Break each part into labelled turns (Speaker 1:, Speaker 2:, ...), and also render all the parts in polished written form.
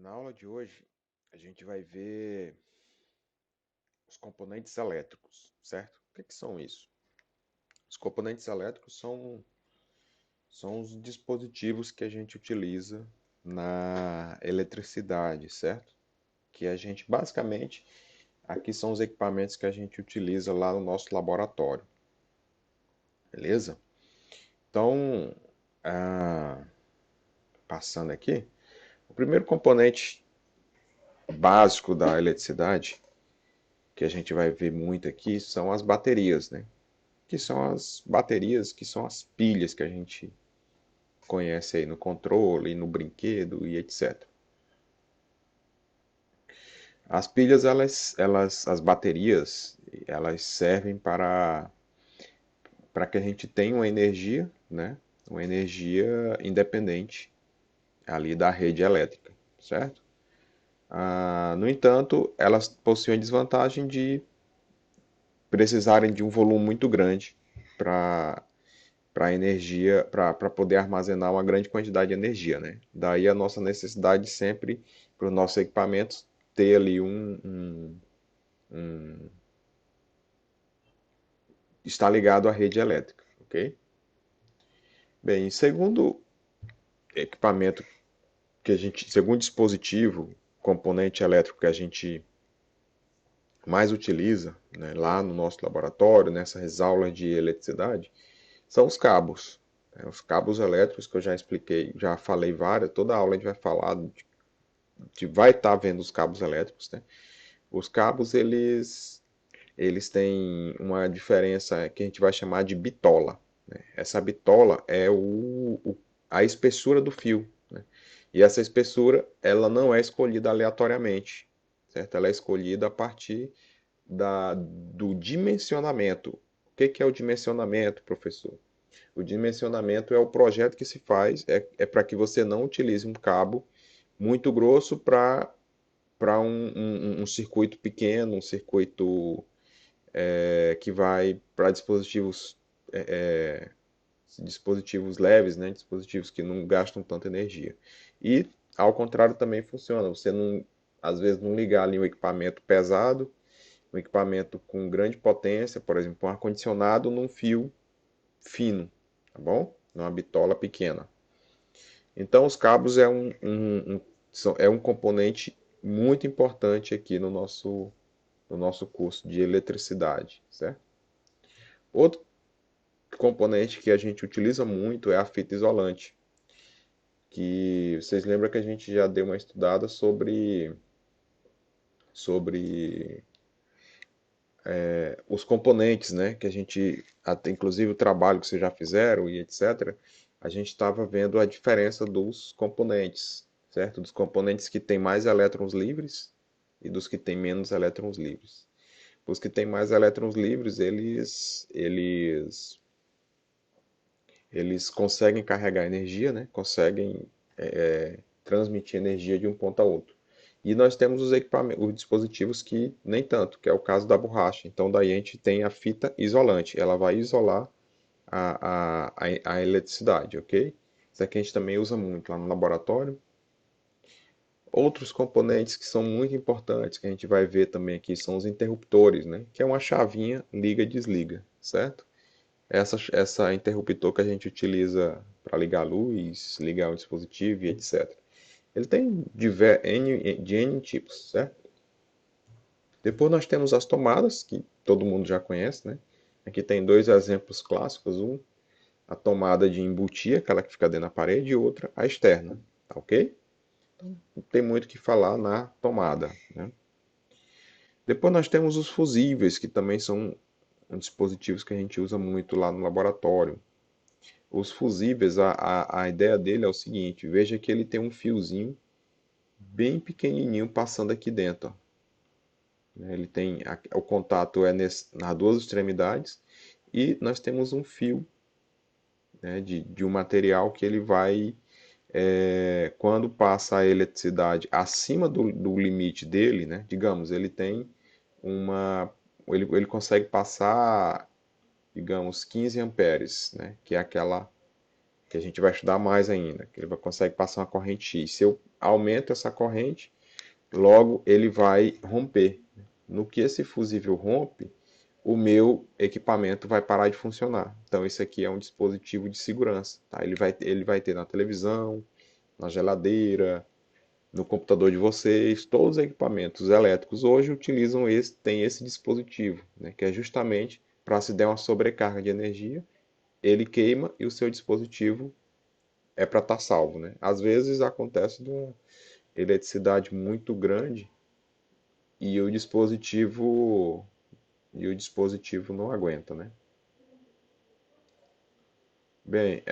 Speaker 1: Na aula de hoje, a gente vai ver os componentes elétricos, certo? O que são isso? Os componentes elétricos são os dispositivos que a gente utiliza na eletricidade, certo? Que a gente, basicamente, aqui são os equipamentos que a gente utiliza lá no nosso laboratório, beleza? Então, passando aqui, o primeiro componente básico da eletricidade que a gente vai ver muito aqui são as baterias, né? Que são as baterias, que são as pilhas que a gente conhece aí no controle, no brinquedo e etc. As pilhas, as baterias, elas servem para que a gente tenha uma energia, né? Uma energia independente ali da rede elétrica, certo? No entanto, elas possuem a desvantagem de precisarem de um volume muito grande para energia, para poder armazenar uma grande quantidade de energia, né? Daí a nossa necessidade sempre para os nossos equipamentos ter ali está ligado à rede elétrica, ok? Bem, segundo equipamento segundo dispositivo, componente elétrico que a gente mais utiliza, né, lá no nosso laboratório, nessas aulas de eletricidade, são os cabos. Os cabos elétricos que eu já expliquei, já falei várias, toda aula a gente vai falar vai estar vendo os cabos elétricos, né? Os cabos, eles têm uma diferença que a gente vai chamar de bitola, né? Essa bitola é a espessura do fio, né? E essa espessura, ela não é escolhida aleatoriamente, certo? Ela é escolhida a partir do dimensionamento. O que é o dimensionamento, professor? O dimensionamento é o projeto que se faz, é para que você não utilize um cabo muito grosso para um circuito pequeno, um circuito que vai para dispositivos leves, né? Dispositivos que não gastam tanta energia. E ao contrário também funciona. Você não, às vezes não ligar ali um equipamento pesado, um equipamento com grande potência, por exemplo, um ar-condicionado num fio fino, tá bom? Numa bitola pequena. Então os cabos é um componente muito importante aqui no nosso curso de eletricidade, certo? Outro componente que a gente utiliza muito é a fita isolante, que vocês lembram que a gente já deu uma estudada sobre os componentes, né? Que a gente, até, inclusive o trabalho que vocês já fizeram e etc., a gente estava vendo a diferença dos componentes, certo? Dos componentes que têm mais elétrons livres e dos que têm menos elétrons livres. Os que têm mais elétrons livres, eles conseguem carregar energia, né? Conseguem transmitir energia de um ponto a outro. E nós temos os equipamentos, os dispositivos que nem tanto, que é o caso da borracha. Então daí a gente tem a fita isolante, ela vai isolar a eletricidade, ok? Isso aqui a gente também usa muito lá no laboratório. Outros componentes que são muito importantes, que a gente vai ver também aqui, são os interruptores, né? Que é uma chavinha liga e desliga, certo? Essa interruptor que a gente utiliza para ligar a luz, ligar o dispositivo e etc. Ele tem de N tipos, certo? Depois nós temos as tomadas, que todo mundo já conhece, né? Aqui tem dois exemplos clássicos. Um, a tomada de embutir, aquela que fica dentro da parede, e outra, a externa, tá ok? Não tem muito o que falar na tomada, né? Depois nós temos os fusíveis, que também são dispositivos que a gente usa muito lá no laboratório. Os fusíveis, a ideia dele é o seguinte, veja que ele tem um fiozinho bem pequenininho passando aqui dentro, ó. Ele tem o contato nas duas extremidades e nós temos um fio, né, de um material que ele vai, quando passa a eletricidade acima do limite dele, né, digamos, ele tem uma, ele consegue passar, digamos, 15 amperes, né, que é aquela que a gente vai estudar mais ainda, que ele consegue passar uma corrente X. Se eu aumento essa corrente, logo ele vai romper. No que esse fusível rompe, o meu equipamento vai parar de funcionar. Então, esse aqui é um dispositivo de segurança. Tá? Ele vai ter na televisão, na geladeira, no computador de vocês, todos os equipamentos elétricos hoje utilizam tem esse dispositivo, né, que é justamente para se der uma sobrecarga de energia, ele queima e o seu dispositivo é para estar salvo, né? Às vezes acontece de uma eletricidade muito grande e o dispositivo não aguenta, né? Bem,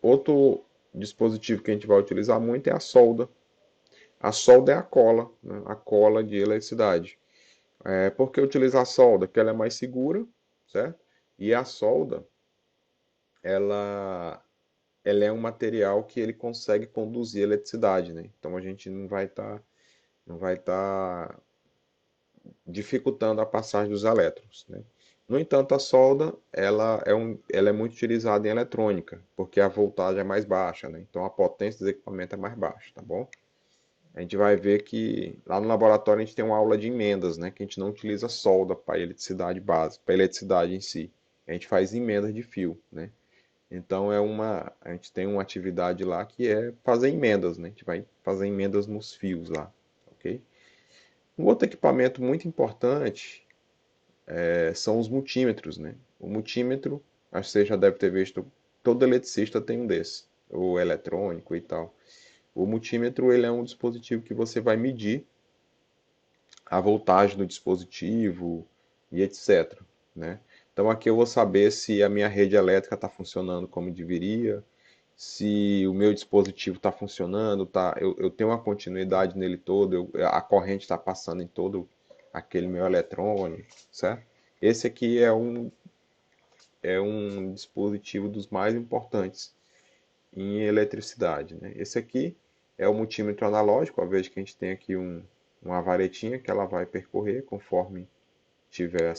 Speaker 1: outro dispositivo que a gente vai utilizar muito é a solda. A solda é a cola, né? A cola de eletricidade. Por que utilizar a solda? Porque ela é mais segura, certo? E a solda, ela, ela é um material que ele consegue conduzir eletricidade, né? Então a gente não vai tá dificultando a passagem dos elétrons, né? No entanto, a solda, ela é muito utilizada em eletrônica, porque a voltagem é mais baixa, né? Então a potência dos equipamentos é mais baixa, tá bom? A gente vai ver que lá no laboratório a gente tem uma aula de emendas, né? Que a gente não utiliza solda para eletricidade básica, para eletricidade em si. A gente faz emendas de fio, né? Então a gente tem uma atividade lá que é fazer emendas, né? A gente vai fazer emendas nos fios lá, ok? Um outro equipamento muito importante são os multímetros, né? O multímetro, acho que você já deve ter visto, todo eletricista tem um desse, ou eletrônico e tal. O multímetro ele é um dispositivo que você vai medir a voltagem do dispositivo e etc, né? Então aqui eu vou saber se a minha rede elétrica está funcionando como deveria, se o meu dispositivo está funcionando, eu tenho uma continuidade nele todo, a corrente está passando em todo aquele meu eletrônico, certo? Esse aqui é um dispositivo dos mais importantes em eletricidade, né? Esse aqui é o multímetro analógico, a vez que a gente tem aqui uma varetinha que ela vai percorrer conforme tiver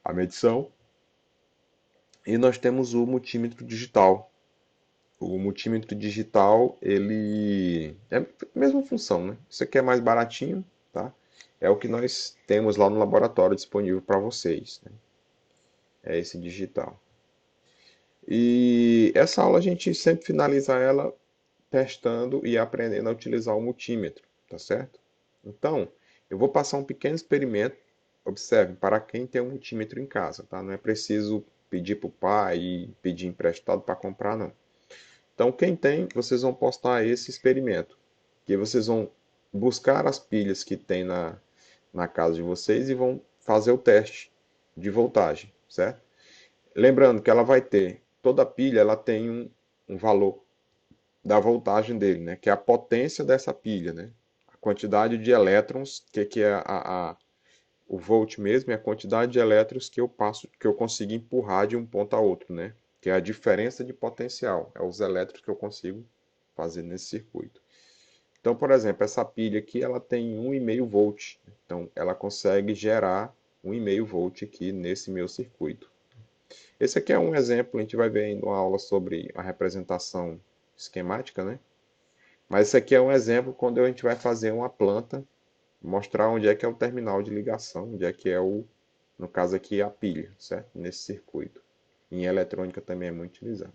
Speaker 1: a medição. E nós temos o multímetro digital. O multímetro digital, ele é a mesma função, né? Isso aqui é mais baratinho, tá? É o que nós temos lá no laboratório disponível para vocês, né? É esse digital. E essa aula a gente sempre finaliza ela testando e aprendendo a utilizar o multímetro, tá certo? Então, eu vou passar um pequeno experimento, observe, para quem tem um multímetro em casa, tá? Não é preciso pedir para o pai e pedir emprestado para comprar, não. Então, quem tem, vocês vão postar esse experimento, que vocês vão buscar as pilhas que tem na casa de vocês e vão fazer o teste de voltagem, certo? Lembrando que ela vai ter, toda pilha ela tem um valor da voltagem dele, né? Que é a potência dessa pilha, né? A quantidade de elétrons, que é o volt mesmo, é a quantidade de elétrons que eu passo, que eu consigo empurrar de um ponto a outro, né? Que é a diferença de potencial, é os elétrons que eu consigo fazer nesse circuito. Então, por exemplo, essa pilha aqui, ela tem 1,5 volt. Então, ela consegue gerar 1,5 volt aqui nesse meu circuito. Esse aqui é um exemplo, a gente vai ver em uma aula sobre a representação esquemática, né? Mas esse aqui é um exemplo quando a gente vai fazer uma planta, mostrar onde é que é o terminal de ligação, onde é que é no caso aqui, a pilha, certo? Nesse circuito. Em eletrônica também é muito utilizado.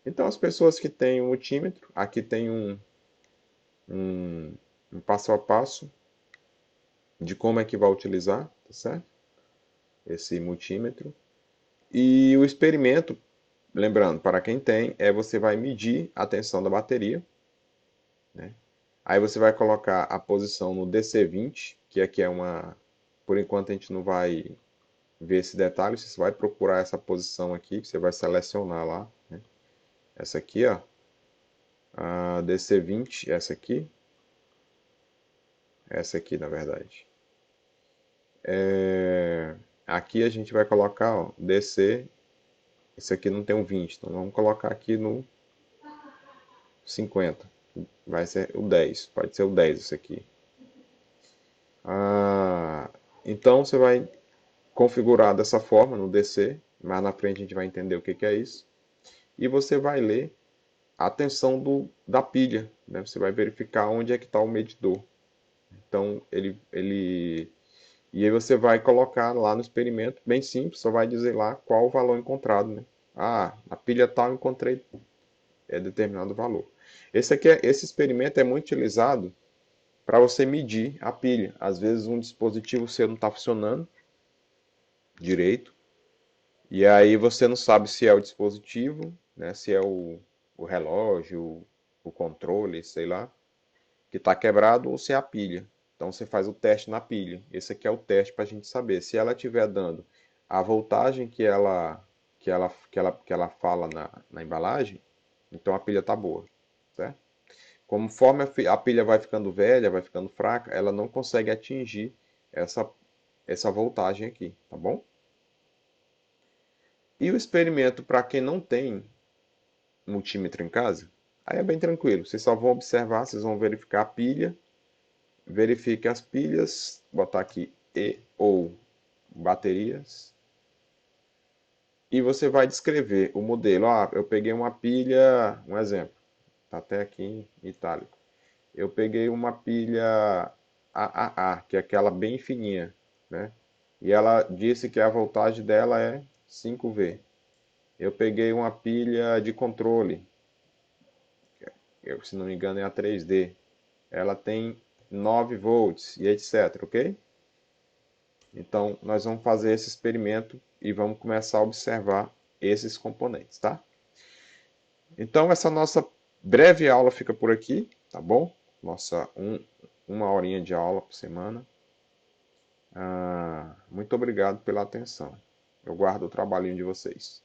Speaker 1: Então, as pessoas que têm um multímetro, aqui tem um passo a passo de como é que vai utilizar, tá certo? Esse multímetro. E o experimento, lembrando, para quem tem, você vai medir a tensão da bateria, né? Aí você vai colocar a posição no DC20, que aqui é uma. Por enquanto a gente não vai ver esse detalhe, você vai procurar essa posição aqui, que você vai selecionar lá, né? Essa aqui, ó, a DC20, essa aqui na verdade. Aqui a gente vai colocar, ó, DC, esse aqui não tem um 20, então vamos colocar aqui no 50. Vai ser o 10, pode ser o 10 isso aqui. Então você vai configurar dessa forma no DC, Mais na frente a gente vai entender o que que é isso. E você vai ler a tensão da pilha, né? Você vai verificar onde é que está o medidor. Então, e aí você vai colocar lá no experimento, bem simples, só vai dizer lá qual o valor encontrado, né? Ah, na pilha tal eu encontrei determinado valor. Esse experimento é muito utilizado para você medir a pilha. Às vezes um dispositivo seu não está funcionando direito, e aí você não sabe se é o dispositivo, né, se é o relógio, o controle, sei lá, que está quebrado ou se é a pilha. Então você faz o teste na pilha. Esse aqui é o teste para a gente saber. Se ela estiver dando a voltagem que ela fala na embalagem, então a pilha está boa, certo? Conforme a pilha vai ficando velha, vai ficando fraca, ela não consegue atingir essa, essa voltagem aqui, tá bom? E o experimento para quem não tem multímetro em casa, aí é bem tranquilo. Vocês só vão observar, vocês vão verificar a pilha, verifique as pilhas, botar aqui e ou baterias, e você vai descrever o modelo. Ah, eu peguei uma pilha, um exemplo, tá até aqui em itálico. Eu peguei uma pilha AAA, que é aquela bem fininha, né? E ela disse que a voltagem dela é 5V. Eu peguei uma pilha de controle, se não me engano é a 3D. Ela tem 9 volts e etc, ok? Então, nós vamos fazer esse experimento e vamos começar a observar esses componentes, tá? Então, essa nossa breve aula fica por aqui, tá bom? Nossa, uma horinha de aula por semana. Muito obrigado pela atenção. Eu guardo o trabalhinho de vocês.